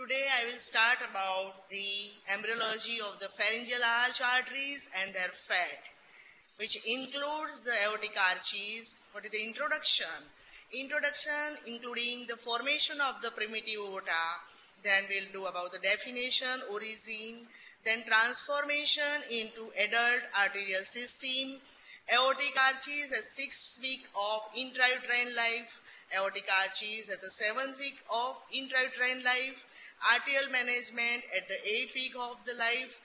Today I will start about the embryology of the pharyngeal arch arteries and their fat, which includes the aortic arches. What is the introduction? Introduction including the formation of the primitive aorta. Then we'll do about the definition, origin, then transformation into adult arterial system, aortic arches at 6 weeks of intrauterine life, aortic arches at the 7th week of intrauterine life, arterial management at the 8th week of the life,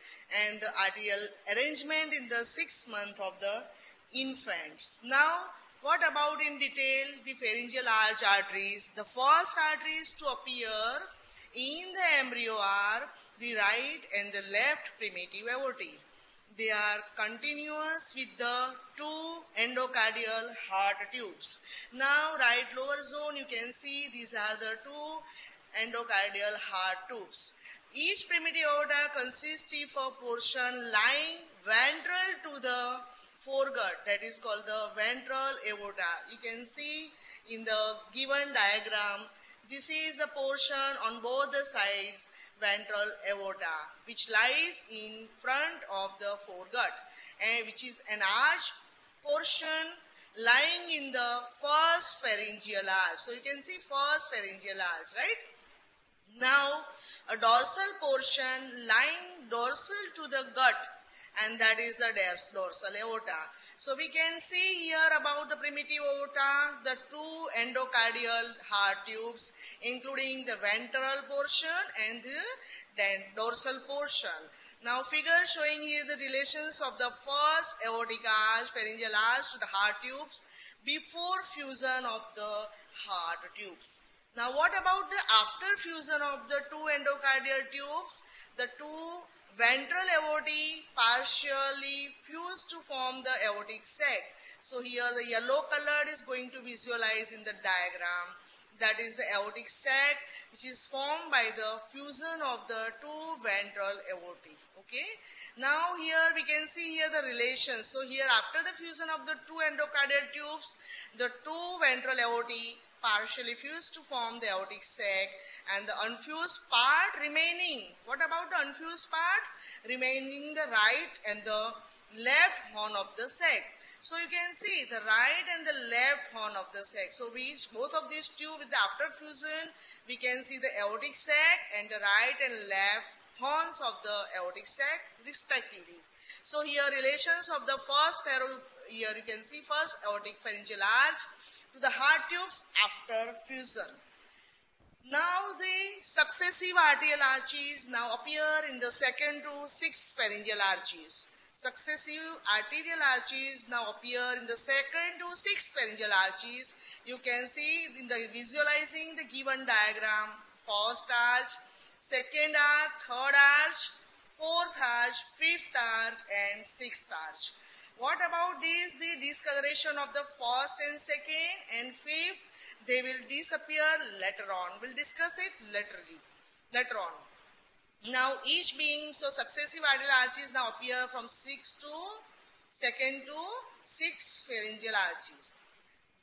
and the arterial arrangement in the 6th month of the infants. Now, what about in detail the pharyngeal arch arteries? The first arteries to appear in the embryo are the right and the left primitive aortae. They are continuous with the two endocardial heart tubes. Now, right lower zone, you can see these are the two endocardial heart tubes. Each primitive aorta consists of a portion lying ventral to the foregut, that is called the ventral aorta. You can see in the given diagram, this is the portion on both the sides, ventral aorta, which lies in front of the foregut, and which is an arch portion lying in the first pharyngeal arch. So you can see first pharyngeal arch, right? Now, a dorsal portion lying dorsal to the gut, and that is the dorsal aorta. So we can see here about the primitive aorta, the two endocardial heart tubes, including the ventral portion and the dorsal portion. Now figure showing here the relations of the first aortic arch, pharyngeal arch to the heart tubes before fusion of the heart tubes. Now what about the after fusion of the two endocardial tubes? The two ventral aortae partially fuse to form the aortic sac. So here the yellow colored is going to visualize in the diagram. That is the aortic sac, which is formed by the fusion of the two ventral aortae. Okay. Now here we can see here the relation. So here after the fusion of the two endocardial tubes, the two ventral aortae partially fused to form the aortic sac, and the unfused part remaining. What about the unfused part? Remaining the right and the left horn of the sac. So you can see the right and the left horn of the sac. So both of these two with the after fusion, we can see the aortic sac and the right and left horns of the aortic sac respectively. So here relations of the first here you can see first aortic pharyngeal arch to the heart tubes after fusion. Now the successive arterial arches now appear in the 2nd to 6th pharyngeal arches. Successive arterial arches now appear in the 2nd to 6th pharyngeal arches. You can see in the visualizing the given diagram, first arch, 2nd arch, 3rd arch, 4th arch, 5th arch and 6th arch. What about this? The discoloration of the 1st and 2nd and 5th, they will disappear later on. We'll discuss it later on. Now each being, so successive arterial arches now appear from 2nd to 6th pharyngeal arches.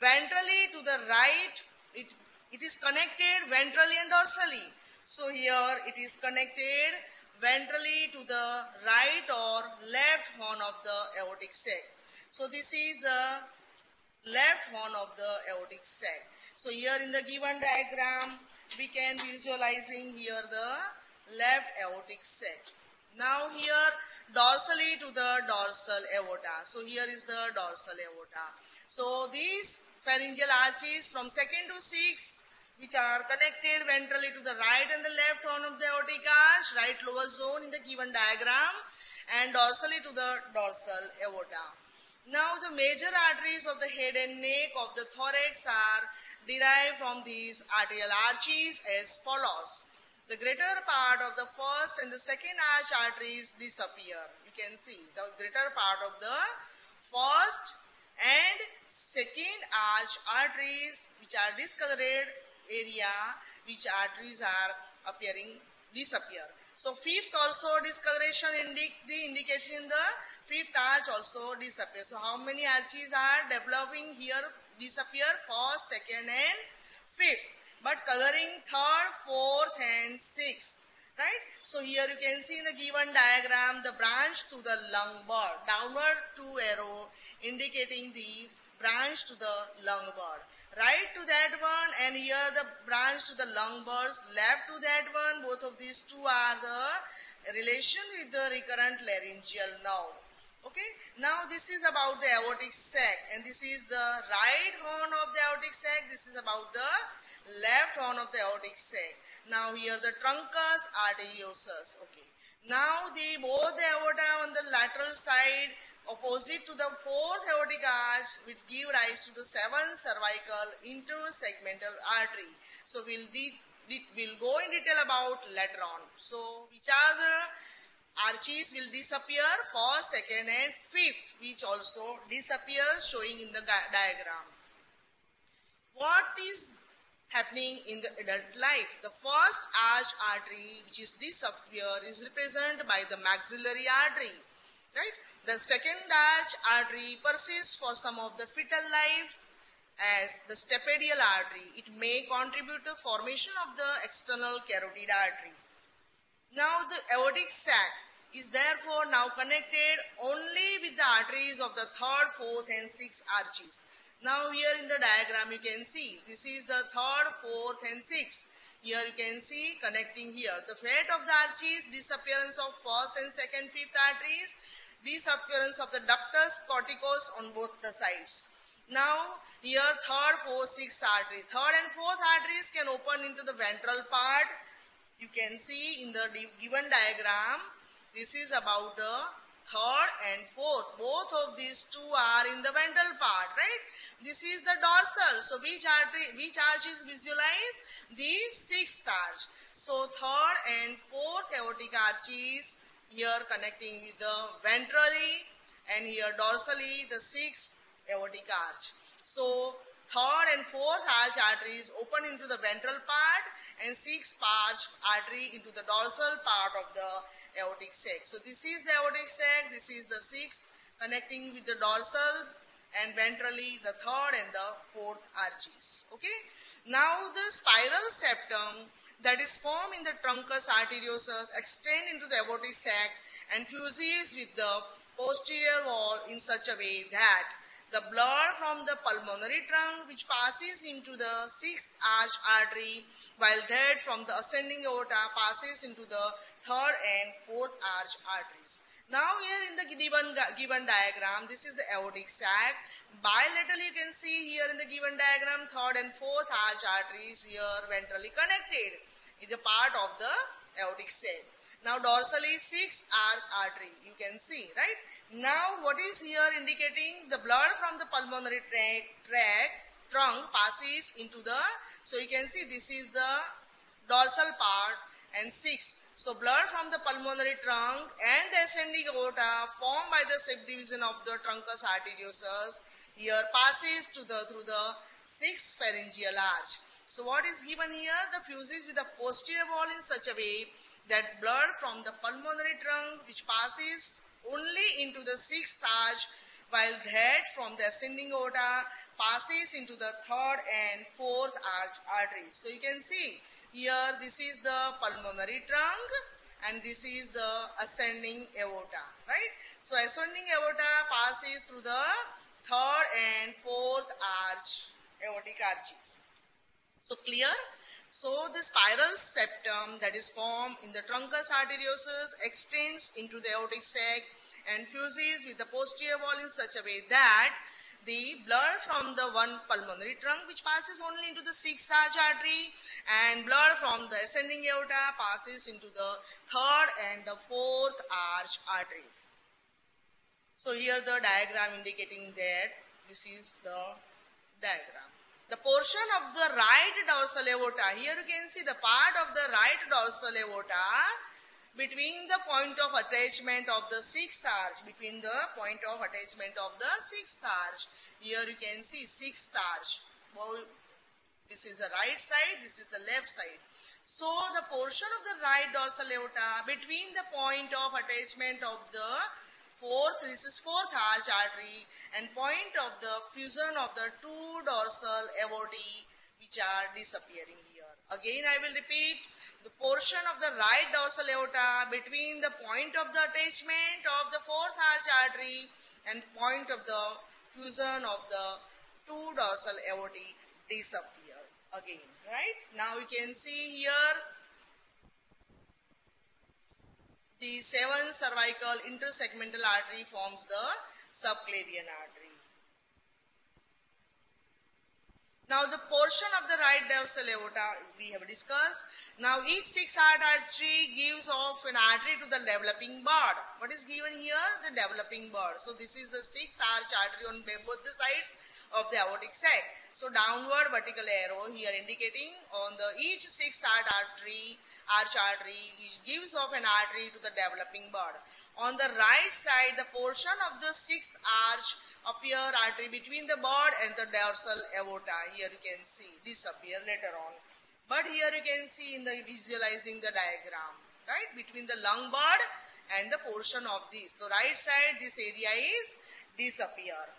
Ventrally to the right, it is connected ventrally and dorsally. So here it is connected ventrally to the right or left horn of the aortic sac. So this is the left horn of the aortic sac. So here in the given diagram, we can visualizing here the left aortic sac. Now here dorsally to the dorsal aorta. So here is the dorsal aorta. So these pharyngeal arches from 2nd to 6th, which are connected ventrally to the right and the left horn of the aortic arch, right lower zone in the given diagram, and dorsally to the dorsal aorta. Now the major arteries of the head and neck of the thorax are derived from these arterial arches as follows. The greater part of the first and the 2nd arch arteries disappear. You can see the greater part of the first and 2nd arch arteries, which are discolored area, which arteries are disappear. So 5th also discoloration the indication the 5th arch also disappears. So how many arches are developing here disappear? 1st, 2nd and 5th. but coloring third, fourth and sixth. Right? So here you can see in the given diagram the branch to the lung bud, downward two arrow indicating the branch to the lung bud. Right to that one, and here the branch to the lung buds, left to that one. Both of these two are the relation with the recurrent laryngeal nerve. Okay, now this is about the aortic sac, and this is the right horn of the aortic sac. This is about the left horn of the aortic sac. Now here the truncus arteriosus. Okay. Now both the aorta on the lateral side opposite to the fourth aortic arch, which give rise to the seventh cervical intersegmental artery. So we'll go in detail about later on. So which are the arches will disappear, first, second and fifth, which also disappear, showing in the diagram. What is happening in the adult life? The first arch artery, which is disappear, is represented by the maxillary artery. Right? The second arch artery persists for some of the fetal life as the stapedial artery. It may contribute to formation of the external carotid artery. Now the aortic sac is therefore now connected only with the arteries of the third, fourth and sixth arches. Now here in the diagram you can see this is the third, fourth and sixth. Here you can see connecting here the fate of the arches, disappearance of first and second, fifth arteries, disappearance of the ductus corticus on both the sides. Now here third, fourth, sixth arteries. Third and fourth arteries can open into the ventral part. You can see in the given diagram, this is about the third and fourth. Both of these two are in the ventral part, right? This is the dorsal. So which arch is visualized? The sixth arch. So third and fourth aortic arches here connecting with the ventrally, and here dorsally the sixth aortic arch. So third and fourth arch arteries open into the ventral part and sixth artery into the dorsal part of the aortic sac. So this is the aortic sac, this is the sixth connecting with the dorsal and ventrally the third and the fourth arches. Okay. Now the spiral septum that is formed in the truncus arteriosus extend into the aortic sac and fuses with the posterior wall in such a way that the blood from the pulmonary trunk which passes into the sixth arch artery, while that from the ascending aorta passes into the third and fourth arch arteries. Now here in the given diagram, this is the aortic sac. Bilaterally you can see here in the given diagram, third and fourth arch arteries here ventrally connected is a part of the aortic sac. Now dorsally sixth arch artery you can see, right? Now what is here indicating the blood from the pulmonary trunk passes into the, so you can see this is the dorsal part and sixth. So blood from the pulmonary trunk and the ascending aorta formed by the subdivision of the truncus arteriosus here passes through the sixth pharyngeal arch. So what is given here? The fuses with the posterior wall in such a way that blood from the pulmonary trunk which passes only into the sixth arch, while that from the ascending aorta passes into the third and fourth arch arteries. So you can see here this is the pulmonary trunk and this is the ascending aorta, right? So ascending aorta passes through the third and fourth arch, aortic arches. So clear? So the spiral septum that is formed in the truncus arteriosus extends into the aortic sac and fuses with the posterior wall in such a way that the blood from the one pulmonary trunk which passes only into the sixth arch artery and blood from the ascending aorta passes into the third and the fourth arch arteries. So here the diagram indicating that this is the diagram. The portion of the right dorsal aorta, here you can see the part of the right dorsal aorta between the point of attachment of the sixth arch, between the point of attachment of the sixth arch. Here you can see sixth arch. This is the right side, this is the left side. So the portion of the right dorsal aorta between the point of attachment of the this is fourth arch artery and point of the fusion of the two dorsal aortae which are disappearing here. Again I will repeat, the portion of the right dorsal aorta between the point of the attachment of the fourth arch artery and point of the fusion of the two dorsal aortae disappear again, right? Now you can see here the 7th cervical intersegmental artery forms the subclavian artery. Now the portion of the right dorsal aorta we have discussed. Now each 6th artery gives off an artery to the developing bud. What is given here? The developing bud. So this is the 6th arch artery on both the sides of the aortic sac. So downward vertical arrow here indicating on the each 6th arch artery which gives off an artery to the developing bud. On the right side, the portion of the 6th arch appear artery between the bud and the dorsal aorta. Here you can see disappear later on. But here you can see in the visualizing the diagram, right? Between the lung bud and the portion of this. The right side, this area is disappear.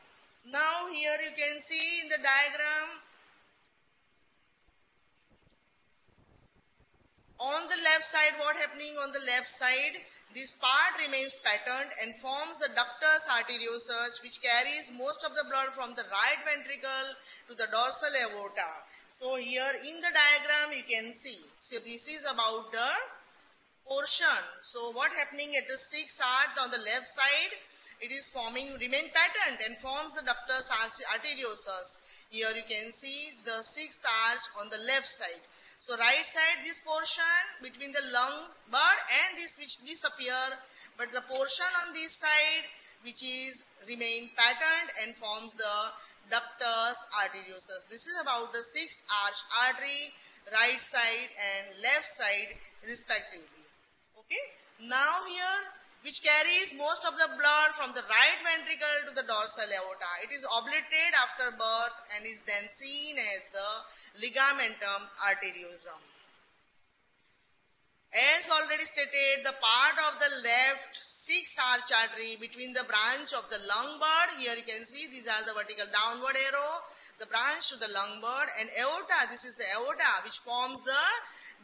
Now here you can see in the diagram, on the left side, what happening on the left side? This part remains patterned and forms the ductus arteriosus, which carries most of the blood from the right ventricle to the dorsal aorta. So here in the diagram you can see. So this is about the portion. So what happening at the 6th arch on the left side? It is remain patterned and forms the ductus arteriosus. Here you can see the 6th arch on the left side. So right side, this portion between the lung bud and this which disappear, but the portion on this side which is remain patterned and forms the ductus arteriosus. This is about the 6th arch artery, right side and left side respectively. Okay. Now here, which carries most of the blood from the right ventricle to the dorsal aorta. It is obliterated after birth and is then seen as the ligamentum arteriosum. As already stated, the part of the left 6th arch artery between the branch of the lung bud, here you can see these are the vertical downward arrow, the branch to the lung bud, and aorta, this is the aorta which forms the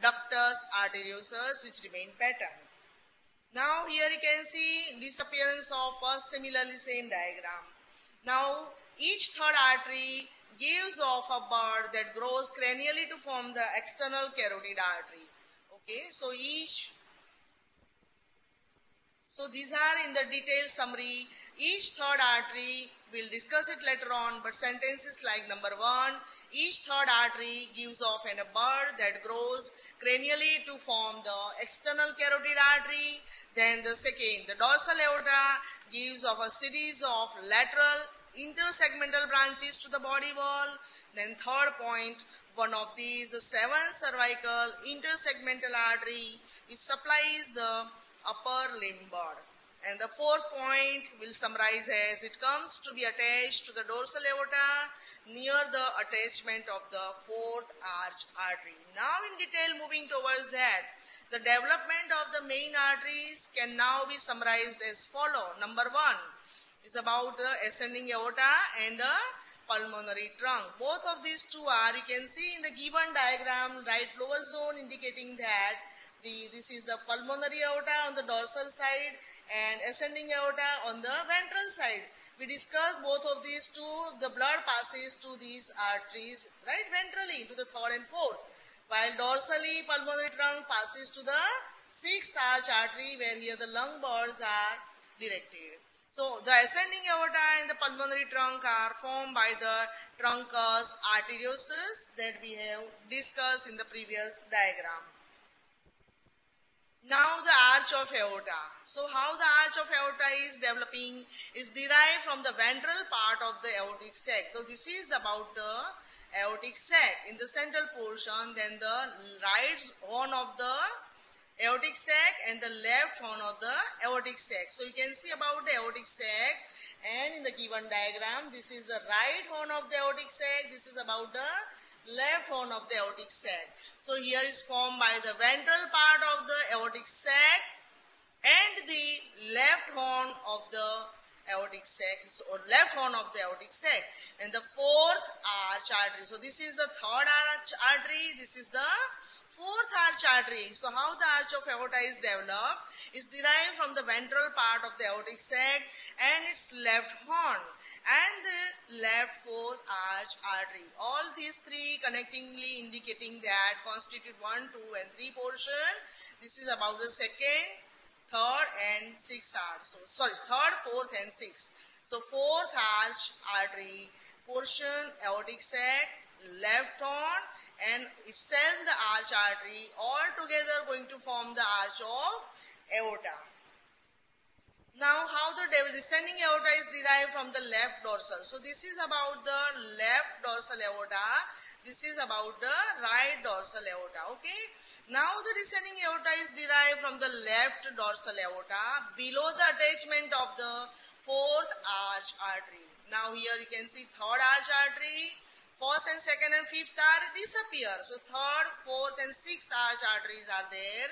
ductus arteriosus which remain patterned. Now here you can see disappearance of first similarly same diagram. Now each third artery gives off a bud that grows cranially to form the external carotid artery. Okay, so these are in the detailed summary. Each third artery, we'll discuss it later on, but sentences like number 1, each third artery gives off a bud that grows cranially to form the external carotid artery. Then the second, the dorsal aorta gives off a series of lateral intersegmental branches to the body wall. Then third point, one of these, the 7th cervical intersegmental artery which supplies the upper limb bud. And the fourth point will summarize as it comes to be attached to the dorsal aorta near the attachment of the 4th arch artery. Now in detail moving towards that, the development of the main arteries can now be summarized as follow. Number 1 is about the ascending aorta and the pulmonary trunk. Both of these two are, you can see in the given diagram, right lower zone indicating that this is the pulmonary aorta on the dorsal side and ascending aorta on the ventral side. We discussed both of these two, the blood passes to these arteries right ventrally to the 3rd and 4th, while dorsally pulmonary trunk passes to the 6th arch artery where here the lung buds are directed. So the ascending aorta and the pulmonary trunk are formed by the truncus arteriosus that we have discussed in the previous diagram. Now the arch of aorta. So how the arch of aorta is developing is derived from the ventral part of the aortic sac. So this is about the aortic sac in the central portion, then the right horn of the aortic sac and the left horn of the aortic sac. So you can see about the aortic sac, and in the given diagram this is the right horn of the aortic sac, this is about the left horn of the aortic sac. So here is formed by the ventral part of the aortic sac and the left horn of the aortic sac, or left horn of the aortic sac, and the fourth arch artery. So this is the third arch artery, this is the fourth arch artery. So how the arch of aorta is developed is derived from the ventral part of the aortic sac and its left horn and the left fourth arch artery. All these three connectingly indicating that constitute 1, 2 and 3 portion. This is about the second, third and sixth arch. So sorry, third, fourth and sixth. So fourth arch artery portion, aortic sac, left horn and itself the arch artery, all together going to form the arch of aorta. Now how the descending aorta is derived from the left dorsal. So this is about the left dorsal aorta, this is about the right dorsal aorta. Okay. Now the descending aorta is derived from the left dorsal aorta below the attachment of the fourth arch artery. Now here you can see third arch artery, first and second and fifth are disappear. So third, fourth and sixth arch arteries are there.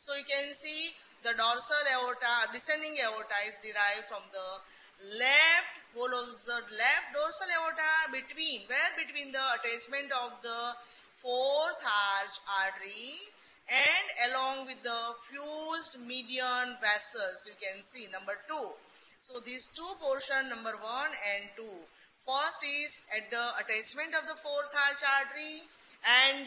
So you can see the dorsal aorta, descending aorta is derived from the left whole of the left dorsal aorta between the attachment of the fourth arch artery and along with the fused median vessels. You can see number 2. So these two portion, number 1 and 2. First is at the attachment of the fourth arch artery and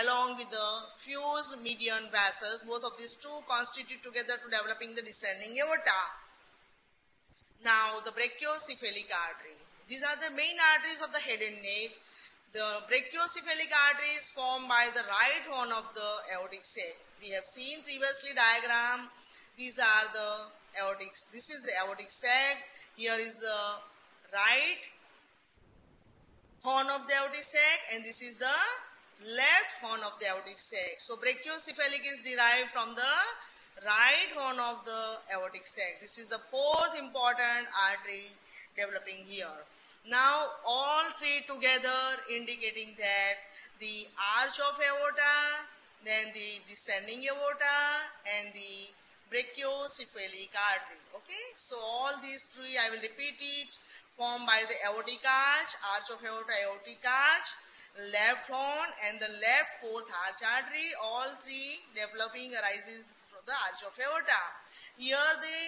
along with the fused median vessels. Both of these two constitute together to developing the descending aorta. Now the brachiocephalic artery. These are the main arteries of the head and neck. The brachiocephalic artery is formed by the right horn of the aortic sac. We have seen previously diagram. These are the aortics. This is the aortic sac. Here is the right horn of the aortic sac and this is the left horn of the aortic sac. So brachiocephalic is derived from the right horn of the aortic sac. This is the fourth important artery developing here. Now all three together indicating that the arch of aorta, then the descending aorta and the brachiocephalic artery. Okay, so all these three I will repeat it, formed by the aortic arch of aorta, aortic arch, left horn and the left fourth arch artery. All three developing arises from the arch of aorta. Here the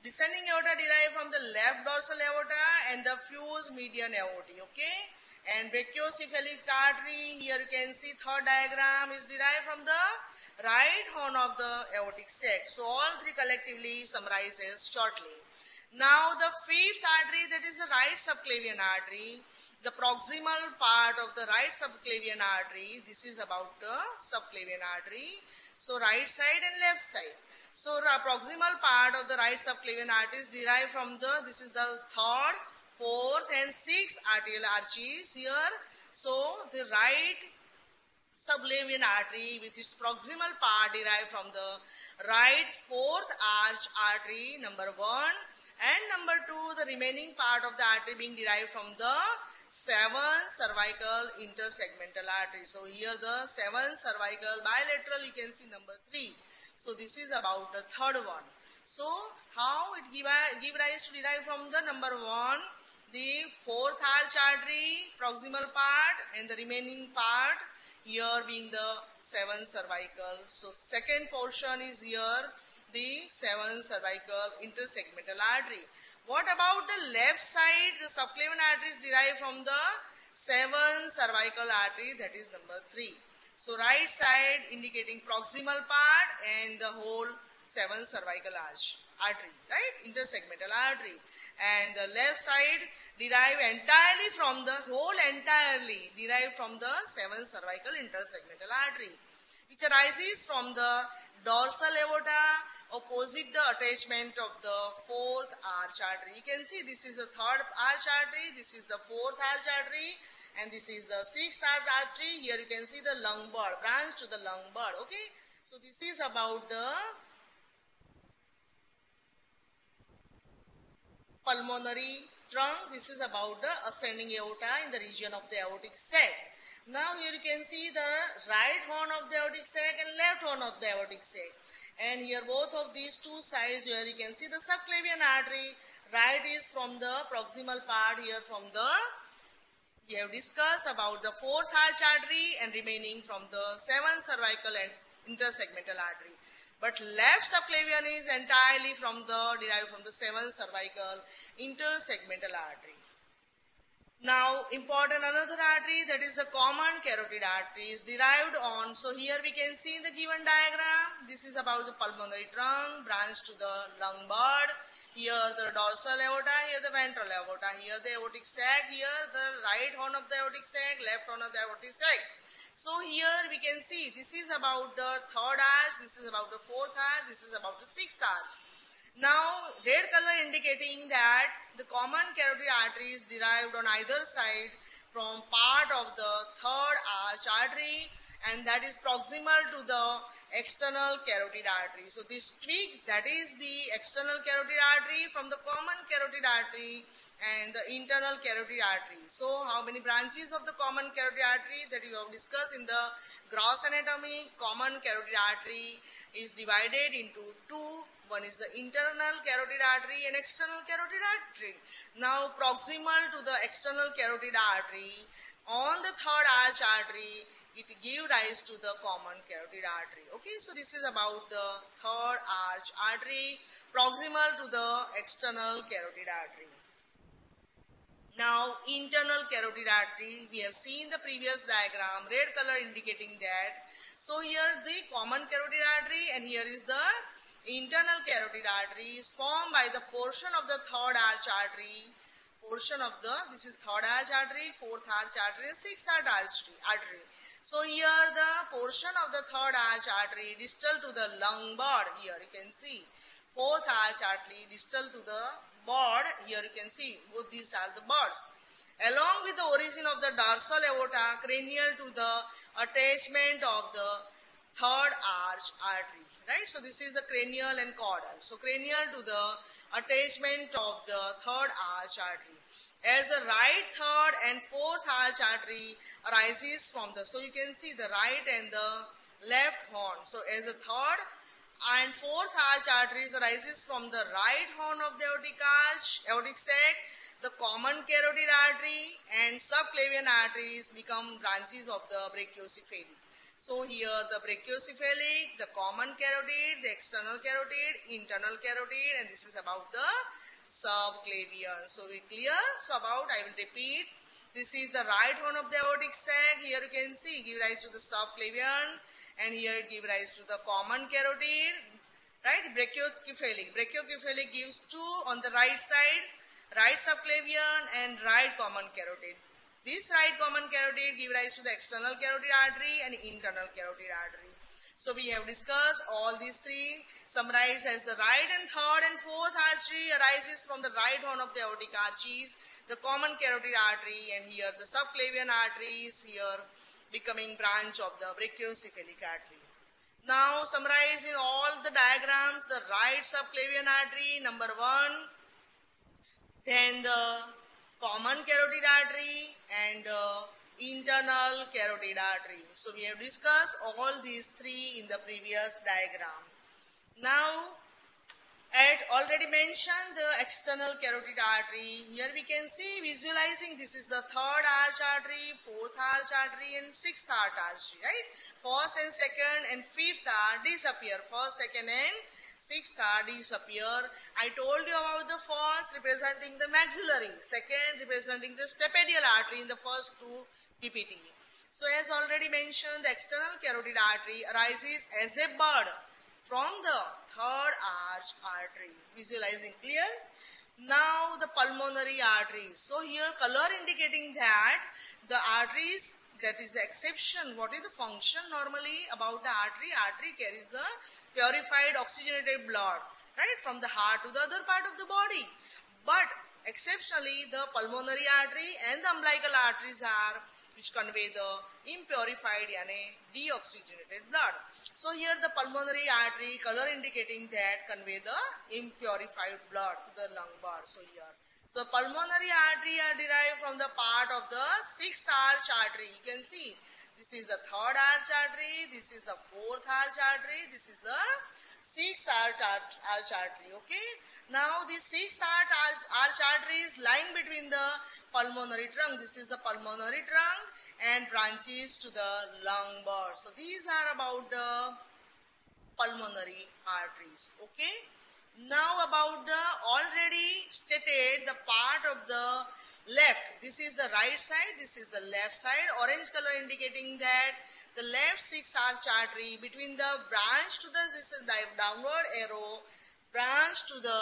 descending aorta derived from the left dorsal aorta and the fused median aorta. Okay, and brachiocephalic artery, here you can see third diagram, is derived from the right horn of the aortic sac. So all three collectively summarizes shortly. Now the fifth artery, that is the right subclavian artery, the proximal part of the right subclavian artery. This is about the subclavian artery. So right side and left side. So the proximal part of the right subclavian artery is derived from the, this is the third, fourth and sixth arterial arches here. So the right subclavian artery with its proximal part derived from the right fourth arch artery, number 1. And number 2, the remaining part of the artery being derived from the 7th cervical intersegmental artery. So here the 7th cervical bilateral, you can see number 3. So this is about the third one. So how it give rise to derive from the number 1, the fourth arch artery, proximal part and the remaining part here being the 7th cervical. So second portion is here the 7th cervical intersegmental artery. What about the left side? The subclavian artery is derived from the 7th cervical artery, that is number 3. So right side indicating proximal part and the whole 7th cervical artery, right? Intersegmental artery. And the left side derived entirely from the 7th cervical intersegmental artery, which arises from the dorsal aorta opposite the attachment of the fourth arch artery. You can see this is the third arch artery, this is the fourth arch artery and this is the sixth arch artery. Here you can see the lung bud, branch to the lung bud. Okay, so this is about the pulmonary trunk. This is about the ascending aorta in the region of the aortic sac. Now here you can see the right horn of the aortic sac and left horn of the aortic sac. And here both of these two sides, here you can see the subclavian artery. Right is from the proximal part, here from the, we have discussed about the fourth arch artery and remaining from the seventh cervical and intersegmental artery. But left subclavian is entirely derived from the seventh cervical intersegmental artery. Now, important another artery, that is the common carotid artery, is derived on. So here we can see in the given diagram, this is about the pulmonary trunk, branch to the lung bud. Here the dorsal aorta, here the ventral aorta, here the aortic sac, here the right horn of the aortic sac, left horn of the aortic sac. So here we can see, this is about the third arch, this is about the fourth arch, this is about the sixth arch. Now, red color indicating that the common carotid artery is derived on either side from part of the third arch artery, and that is proximal to the external carotid artery. So this twig, that is the external carotid artery from the common carotid artery and the internal carotid artery. So how many branches of the common carotid artery that you have discussed in the gross anatomy? Common carotid artery is divided into two. One is the internal carotid artery and external carotid artery. Now, proximal to the external carotid artery, on the third arch artery, it gives rise to the common carotid artery. Okay, so this is about the third arch artery, proximal to the external carotid artery. Now, internal carotid artery, we have seen the previous diagram, red color indicating that. So, here the common carotid artery and here is the internal carotid artery is formed by the portion of the third arch artery, this is third arch artery, fourth arch artery, sixth arch artery. So here the portion of the third arch artery distal to the lung bud, here you can see, fourth arch artery distal to the bud, here you can see, both these are the buds. Along with the origin of the dorsal aorta, cranial to the attachment of the third arch artery. Right, so this is the cranial and caudal. So cranial to the attachment of the third arch artery. As the right, third and fourth arch artery arises from the, so you can see the right and the left horn. So as the third and fourth arch arteries arises from the right horn of the aortic arch, aortic sac, the common carotid artery and subclavian arteries become branches of the brachiocephalic. So here the brachiocephalic, the common carotid, the external carotid, internal carotid, and this is about the subclavian. So we clear? So about, I will repeat, this is the right horn of the aortic sac. Here you can see give rise to the subclavian, and here it give rise to the common carotid, right? Brachiocephalic. Brachiocephalic gives two on the right side, right subclavian and right common carotid. This right common carotid give rise to the external carotid artery and internal carotid artery. So we have discussed all these three, summarized as the right and third and fourth artery arises from the right horn of the aortic arches, the common carotid artery, and here the subclavian arteries here becoming branch of the brachiocephalic artery. Now summarize in all the diagrams the right subclavian artery, number 1, then the common carotid artery and internal carotid artery. So we have discussed all these three in the previous diagram. Now, at already mentioned the external carotid artery, here we can see visualizing this is the third arch artery, fourth arch artery and sixth arch artery, right? First and second and fifth arch disappear. First, second and sixth arch disappear. I told you about the first representing the maxillary, second representing the stapedial artery in the first two PPT. So as already mentioned, the external carotid artery arises as a bud from the third arch artery. Visualizing clear? Now the pulmonary arteries. So here color indicating that the arteries, that is the exception. What is the function normally about the artery? Artery carries the purified oxygenated blood, right, from the heart to the other part of the body. But exceptionally the pulmonary artery and the umbilical arteries are which convey the impurified deoxygenated blood. So here the pulmonary artery color indicating that convey the impurified blood to the lung bud. So here So pulmonary artery are derived from the part of the sixth arch artery. You can see this is the third arch artery, this is the fourth arch artery, this is the sixth arch artery. Okay. Now the sixth arch artery is lying between the pulmonary trunk. This is the pulmonary trunk and branches to the lung bud. So these are about the pulmonary arteries. Okay. Now about the already stated the part of the left. This is the right side, this is the left side. Orange color indicating that the left sixth arch artery between the branch to the, this is downward arrow, branch to the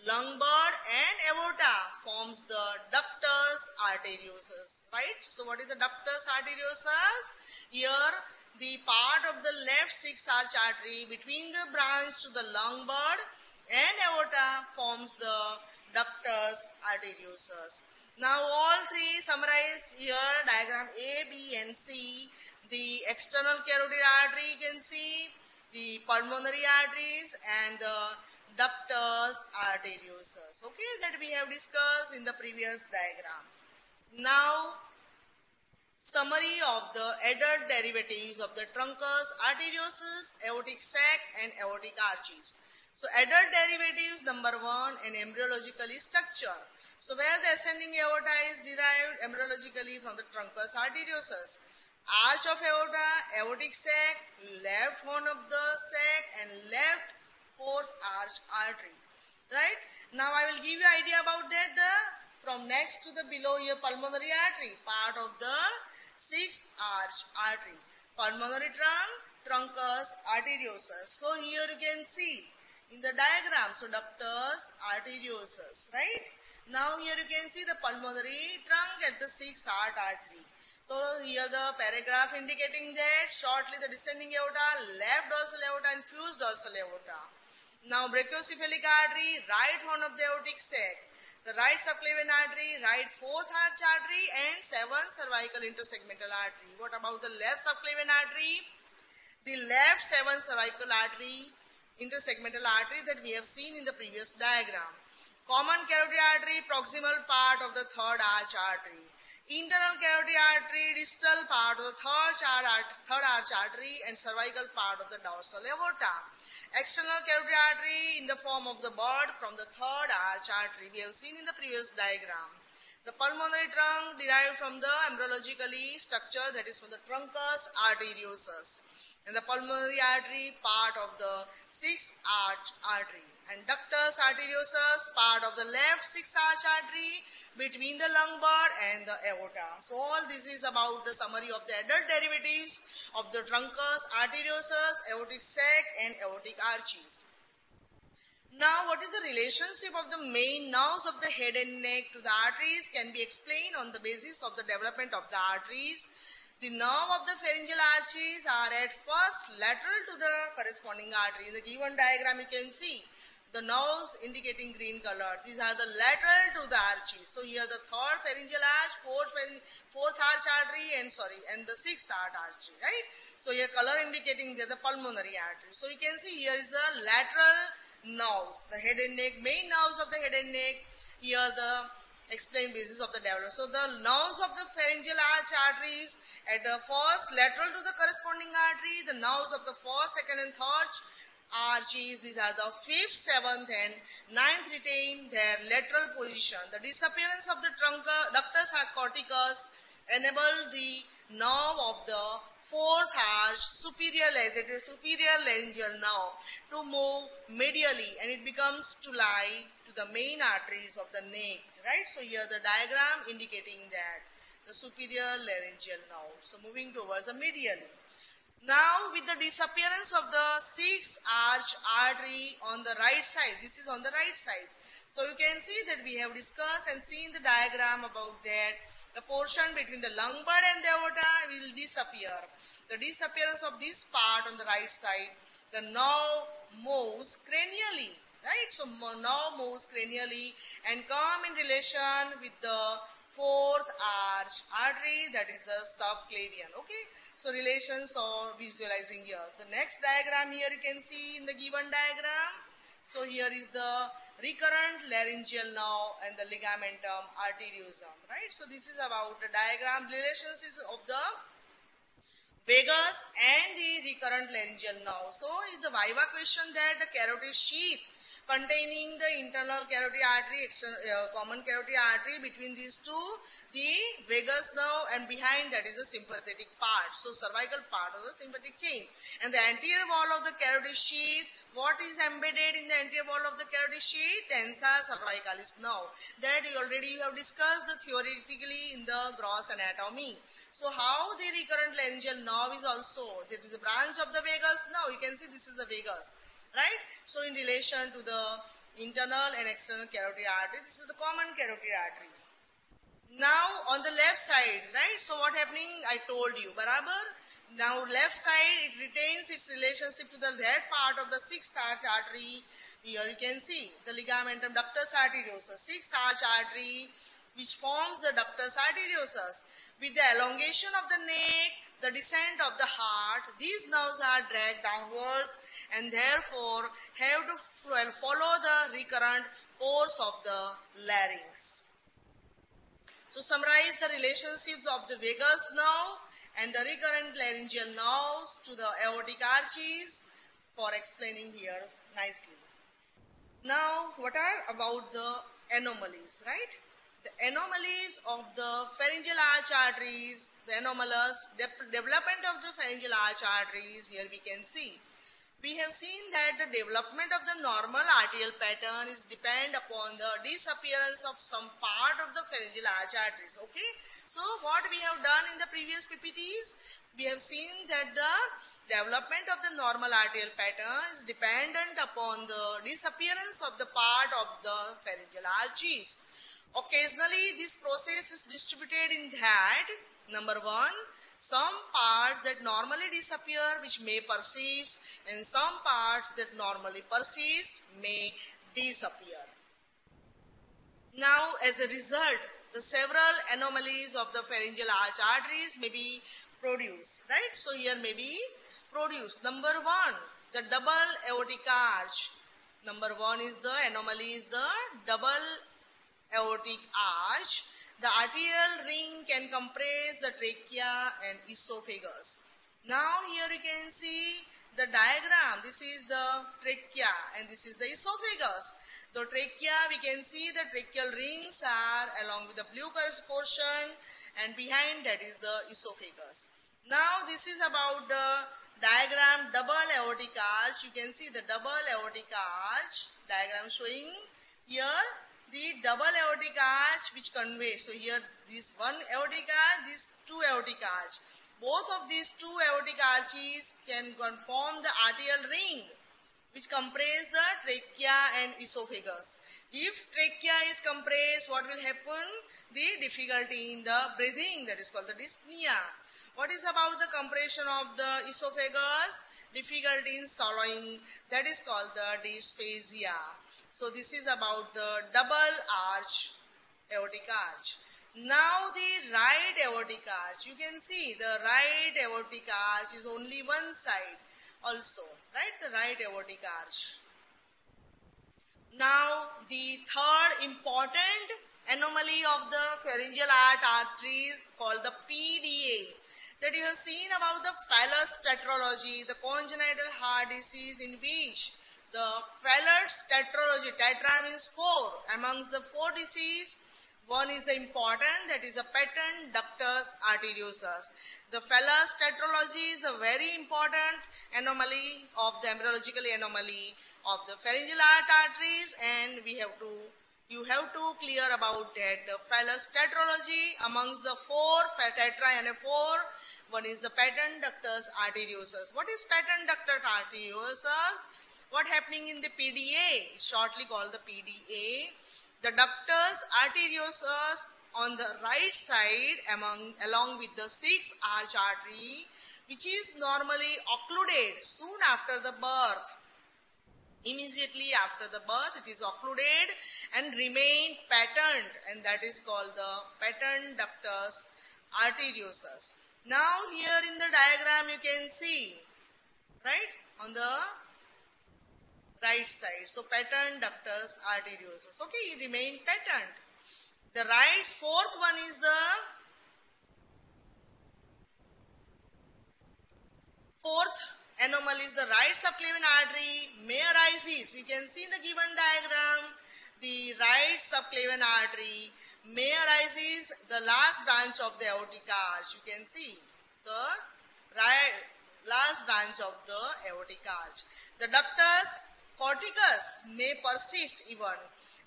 lung bud and aorta forms the ductus arteriosus, right? So what is the ductus arteriosus? Here the part of the left sixth arch artery between the branch to the lung bud and aorta forms the ductus arteriosus. Now all three summarize here, diagram A, B and C. The external carotid artery you can see, the pulmonary arteries and the ductus arteriosus. Okay, that we have discussed in the previous diagram. Now summary of the adult derivatives of the truncus arteriosus, aortic sac and aortic arches. So adult derivatives number 1 and embryologically structure. So where the ascending aorta is derived embryologically from the truncus arteriosus. Arch of aorta, aortic sac, left horn of the sac and left fourth arch artery. Right? Now I will give you idea about that from next to the below here pulmonary artery, part of the sixth arch artery. Pulmonary trunk, truncus arteriosus. So here you can see in the diagram, so ductus arteriosus, right? Now here you can see the pulmonary trunk at the sixth arch artery. So here the paragraph indicating that shortly the descending aorta, left dorsal aorta and fused dorsal aorta. Now brachiocephalic artery, right horn of the aortic sac, the right subclavian artery, right fourth arch artery and seventh cervical intersegmental artery. What about the left subclavian artery? The left seventh cervical artery, intersegmental artery that we have seen in the previous diagram. Common carotid artery, proximal part of the third arch artery. Internal carotid artery, distal part of the third arch artery and cervical part of the dorsal aorta. External carotid artery in the form of the bud from the third arch artery. We have seen in the previous diagram. The pulmonary trunk derived from the embryologically structure, that is from the truncus arteriosus. And the pulmonary artery part of the sixth arch artery. And ductus arteriosus part of the left sixth arch artery between the lung bud and the aorta. So all this is about the summary of the adult derivatives of the truncus arteriosus, aortic sac and aortic arches. Now what is the relationship of the main nerves of the head and neck to the arteries can be explained on the basis of the development of the arteries. The nerve of the pharyngeal arches are at first lateral to the corresponding artery. In the given diagram you can see the nerves indicating green color. These are the lateral to the arches. So here the third pharyngeal arch, fourth arch artery and the sixth arch artery, right? So here color indicating the pulmonary artery. So you can see here is the lateral nerves, the head and neck, main nerves of the head and neck. Here the explain basis of the development. So the nerves of the pharyngeal arch arteries at the first lateral to the corresponding artery, the nerves of the first, second and third arches, these are the fifth, seventh and ninth retain their lateral position. The disappearance of the ductus corticus enable the nerve of the fourth arch, superior laryngeal nerve to move medially and it becomes to lie to the main arteries of the neck, right? So here the diagram indicating that the superior laryngeal nerve. So moving towards the medially. Now with the disappearance of the sixth arch artery on the right side, this is on the right side. So you can see that we have discussed and seen the diagram about that. The portion between the lung bud and the aorta will disappear. The disappearance of this part on the right side, the nerve moves cranially, right? So nerve moves cranially and come in relation with the fourth arch artery, that is the subclavian. Okay, so relations are visualizing here. The next diagram here you can see in the given diagram. So here is the recurrent laryngeal nerve and the ligamentum arteriosum, right? So this is about the diagram relationships of the vagus and the recurrent laryngeal nerve. So is the viva question that the carotid sheath containing the internal carotid artery, common carotid artery, between these two, the vagus nerve, and behind that is the sympathetic part. So cervical part of the sympathetic chain. And the anterior wall of the carotid sheath, what is embedded in the anterior wall of the carotid sheath? Tensa cervicalis nerve. That you have discussed theoretically in the gross anatomy. So how the recurrent laryngeal nerve is also, there is a branch of the vagus nerve. You can see this is the vagus. Right? So in relation to the internal and external carotid artery, this is the common carotid artery. Now on the left side, right? So what happening? I told you, barabar. Now left side, it retains its relationship to the red part of the sixth arch artery. Here you can see the ligamentum ductus arteriosus, sixth arch artery, which forms the ductus arteriosus. With the elongation of the neck, the descent of the heart, these nerves are dragged downwards and therefore have to follow the recurrent course of the larynx. So summarize the relationships of the vagus nerve and the recurrent laryngeal nerves to the aortic arches for explaining here nicely. Now what are about the anomalies, right? The anomalies of the pharyngeal arch arteries, the anomalous development of the pharyngeal arch arteries, here we can see. We have seen that the development of the normal arterial pattern is depend upon the disappearance of some part of the pharyngeal arch arteries. Okay, so what we have done in the previous PPTs, we have seen that the development of the normal arterial pattern is dependent upon the disappearance of the part of the pharyngeal arches. Occasionally, this process is distributed in that, number one, some parts that normally disappear which may persist, and some parts that normally persist may disappear. Now, as a result, the several anomalies of the pharyngeal arch arteries may be produced, right? So here may be produced. Number one, the double aortic arch. Number one is the anomaly is the double aortic arch. The arterial ring can compress the trachea and esophagus. Now here you can see the diagram. This is the trachea and this is the esophagus. The trachea, we can see the tracheal rings are along with the blue portion, and behind that is the esophagus. Now this is about the diagram double aortic arch. You can see the double aortic arch diagram showing here the double aortic arch which conveys. So here this one aortic arch, this two aortic arch. Both of these two aortic arches can form the arterial ring which compress the trachea and esophagus. If trachea is compressed, what will happen? The difficulty in the breathing, that is called the dyspnea. What is about the compression of the esophagus? Difficulty in swallowing, that is called the dysphagia. So this is about the double arch, aortic arch. Now the right aortic arch, you can see the right aortic arch is only one side also, right? The right aortic arch. Now the third important anomaly of the pharyngeal arch arteries called the PDA. That you have seen about the Fallot's tetralogy, the congenital heart disease in which the Fallot's tetralogy, tetra means 4. Amongst the 4 diseases, one is the important, that is a patent ductus arteriosus. The Fallot's tetralogy is a very important anomaly of the embryological anomaly of the pharyngeal arteries, and you have to clear about that. The Fallot's tetralogy amongst the 4 tetra and 4. One is the patent ductus arteriosus. What is patent ductus arteriosus? What happening in the PDA? It's shortly called the PDA. The ductus arteriosus on the right side along with the 6th arch artery, which is normally occluded soon after the birth. Immediately after the birth, it is occluded and remain patent, and that is called the patent ductus arteriosus. Now here in the diagram you can see, right, on the right right side. So patent ductus arteriosus. Okay, it remain patent. The right fourth one is the fourth anomaly is the right subclavian artery may arises. You can see in the given diagram the right subclavian artery may arises the last branch of the aortic arch. You can see the last branch of the aortic arch. The ductus corticus may persist even.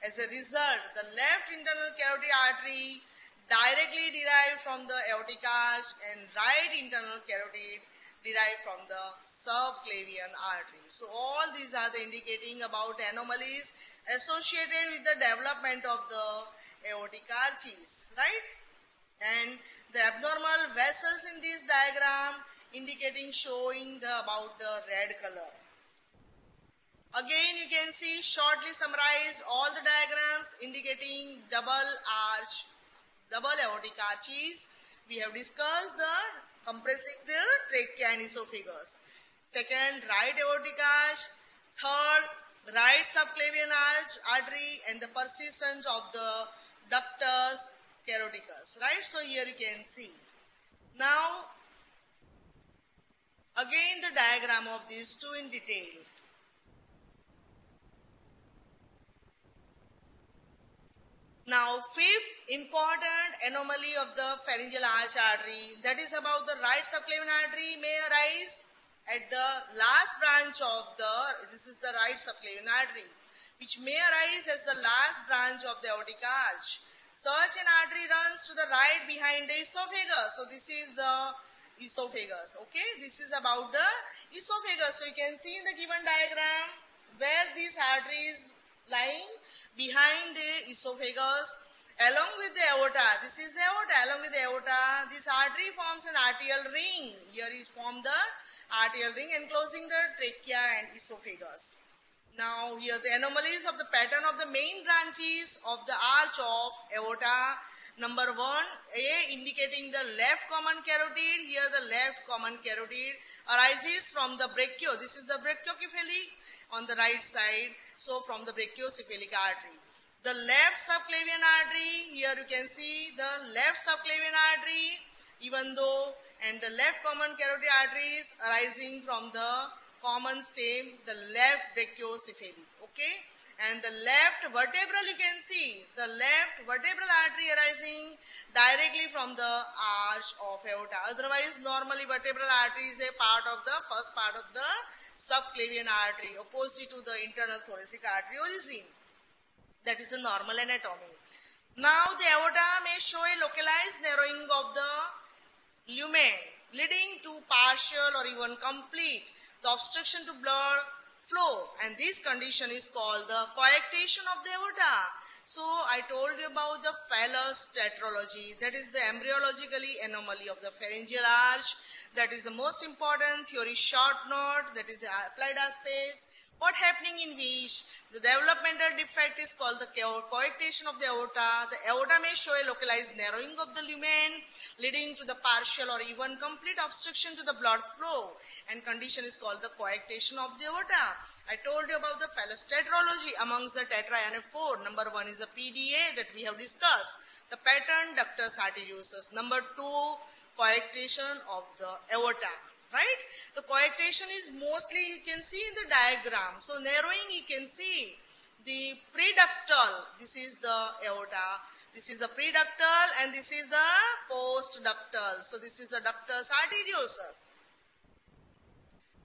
As a result, the left internal carotid artery directly derived from the aortic arch and right internal carotid derived from the subclavian artery. So all these are the indicating about anomalies associated with the development of the aortic arches, right? And the abnormal vessels in this diagram indicating showing about the red color. Again, you can see shortly summarized all the diagrams indicating double aortic arches. We have discussed the compressing the trachea and esophagus. Second, right aortic arch. Third, right subclavian artery and the persistence of the ductus caroticus. Right? So here you can see. Now, again the diagram of these two in detail. Now, fifth important anomaly of the pharyngeal arch artery, that is about the right subclavian artery may arise at the last branch of this is the right subclavian artery, which may arise as the last branch of the aortic arch. Such an artery runs to the right behind the esophagus. So, this is the esophagus, okay. This is about the esophagus. So, you can see in the given diagram where this artery is lying behind the esophagus along with the aorta. This is the aorta. Along with the aorta, this artery forms an arterial ring. Here it forms the arterial ring enclosing the trachea and esophagus. Now here the anomalies of the pattern of the main branches of the arch of aorta. Number 1, A indicating the left common carotid. Here the left common carotid arises from the brachio. This is the brachiocephalic on the right side. So from the brachiocephalic artery. The left subclavian artery, here you can see the left subclavian artery, even though, and the left common carotid arteries arising from the common stem, the left brachiocephalic, okay. And the left vertebral, you can see the left vertebral artery arising directly from the arch of aorta. Otherwise, normally vertebral artery is a part of the first part of the subclavian artery, opposite to the internal thoracic artery origin. That is a normal anatomy. Now, the aorta may show a localized narrowing of the lumen, leading to partial or even complete the obstruction to blood flow, and this condition is called the coarctation of the aorta. So I told you about the phallus tetralogy, that is the embryologically anomaly of the pharyngeal arch. That is the most important theory short note, that is the applied aspect. What happening in which the developmental defect is called the coarctation of the aorta. The aorta may show a localized narrowing of the lumen, leading to the partial or even complete obstruction to the blood flow, and condition is called the coarctation of the aorta. I told you about the phallus tetralogy amongst the tetra and 4. Number 1 is the PDA that we have discussed, the pattern ductus arteriosus. Number 2, coarctation of the aorta. Right? The coarctation is mostly, you can see in the diagram. So narrowing, you can see the preductal. This is the aorta. This is the preductal and this is the postductal. So this is the ductus arteriosus.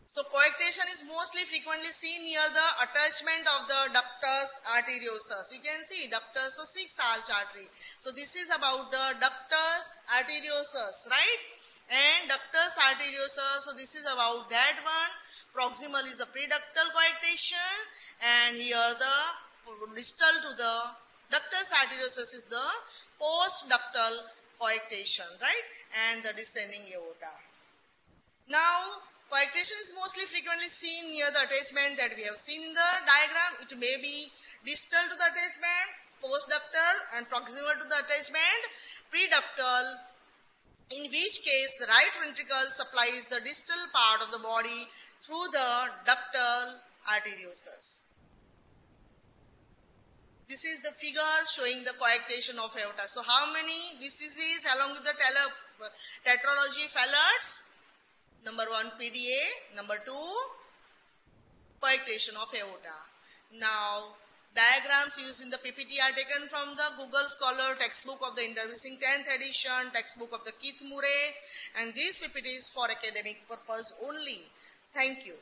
So coarctation is mostly frequently seen near the attachment of the ductus arteriosus. You can see ductus, so 6th arch artery. So this is about the ductus arteriosus, right? And ductus arteriosus, so this is about that one. Proximal is the preductal coarctation, and here the distal to the ductus arteriosus is the postductal coarctation, right? And the descending aorta. Now, coarctation is mostly frequently seen near the attachment that we have seen in the diagram. It may be distal to the attachment, postductal, and proximal to the attachment, preductal, in which case the right ventricle supplies the distal part of the body through the ductal arteriosus. This is the figure showing the coarctation of aorta. So how many VCCs along with the tetralogy phalanx? Number 1 PDA, number 2 coarctation of aorta. Now diagrams used in the PPT are taken from the Google Scholar textbook of the Introducing 10th edition, textbook of the Keith Murray, and these PPT is for academic purpose only. Thank you.